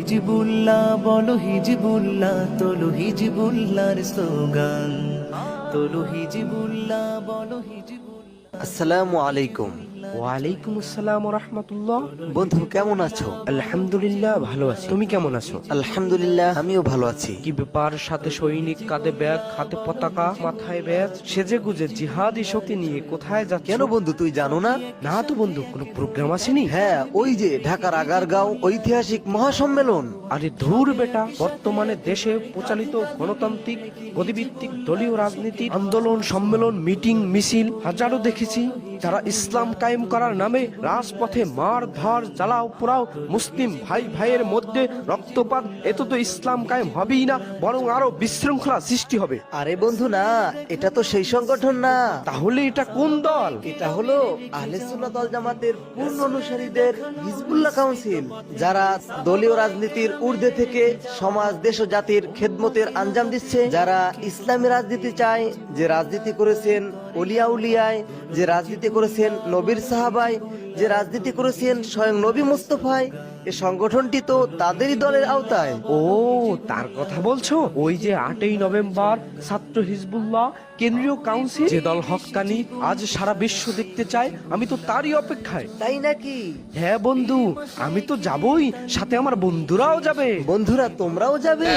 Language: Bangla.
হিজবুল্লাহ বলো হিজবুল্লাহ, তোলো হিজবুল্লাহর স্লোগান, তোলো হিজবুল্লাহ বলো হিজবুল্লাহ। আসসালামু আলাইকুম। ওয়ালাইকুম আসসালাম রাহমাতুল্লাহ। বন্ধু কেমন আছো? আলহামদুলিল্লাহ ভালো আছি, তুমি কেমন আছো? আলহামদুলিল্লাহ আমিও ভালো আছি। কি ব্যাপার, সাথে সৈনিক, কাঁধে ব্যাগ, হাতে পতাকা, মাথায় ব্যাজ, সেজে গুজে জিহাদি শক্তি নিয়ে কোথায় যাচ্ছ? কেন বন্ধু তুই জানো না? না তো বন্ধু, কোনো প্রোগ্রাম আসেনি? হ্যাঁ, ওই যে ঢাকার আগারগাঁও ঐতিহাসিক মহাসম্মেলন। আরে ধুর বেটা, বর্তমানে দেশে প্রচালিত গণতান্ত্রিক গতিভিত্তিক দলীয় রাজনীতি, আন্দোলন, সম্মেলন, মিটিং, মিছিল হাজারো দেখেছি। যারা ইসলাম কায়েম করার নামে রাজপথে মার ধার, জ্বালাও পোড়াও, মুসলিম ভাই ভাইয়ের মধ্যে রক্তপাত, এতে তো ইসলাম কায়েম হবেই না, বরং আরো বিশৃঙ্খলা সৃষ্টি হবে। আরে বন্ধু না, এটা তো সেই সংগঠন না। তাহলে এটা কোন দল? এটা হলো আহলে সুন্নাত ওয়াল জামাতের পূর্ণ অনুসারীদের হিজবুল্লাহ কাউন্সিল, যারা দলীয় রাজনীতির ঊর্ধ্বে থেকে সমাজ, দেশ ও জাতির খেদমতের আঞ্জাম দিচ্ছে। যারা ইসলামী রাজনীতি চায়, যে রাজনীতি করেছেন ওলিয়া উলিয়ায়, যে রাজনীতি করেছেন নবীর সাহাবায়, যে রাজনীতি করেছেন স্বয়ং নবী মুস্তফায়। এই সংগঠনটি তো তাদেরই দলের আওতায়। ও, তার কথা বলছো? ওই যে 8ই নভেম্বর ছাত্র হিজবুল্লাহ কেন্দ্রীয় কাউন্সিল, যে দল হক্কানি আজ সারা বিশ্ব দেখতে চায়, আমি তো তারই অপেক্ষায়। তাই নাকি? হ্যাঁ বন্ধু, আমি তো যাবই, সাথে আমার বন্ধুরাও যাবে। বন্ধুরা তোমরাও যাবে?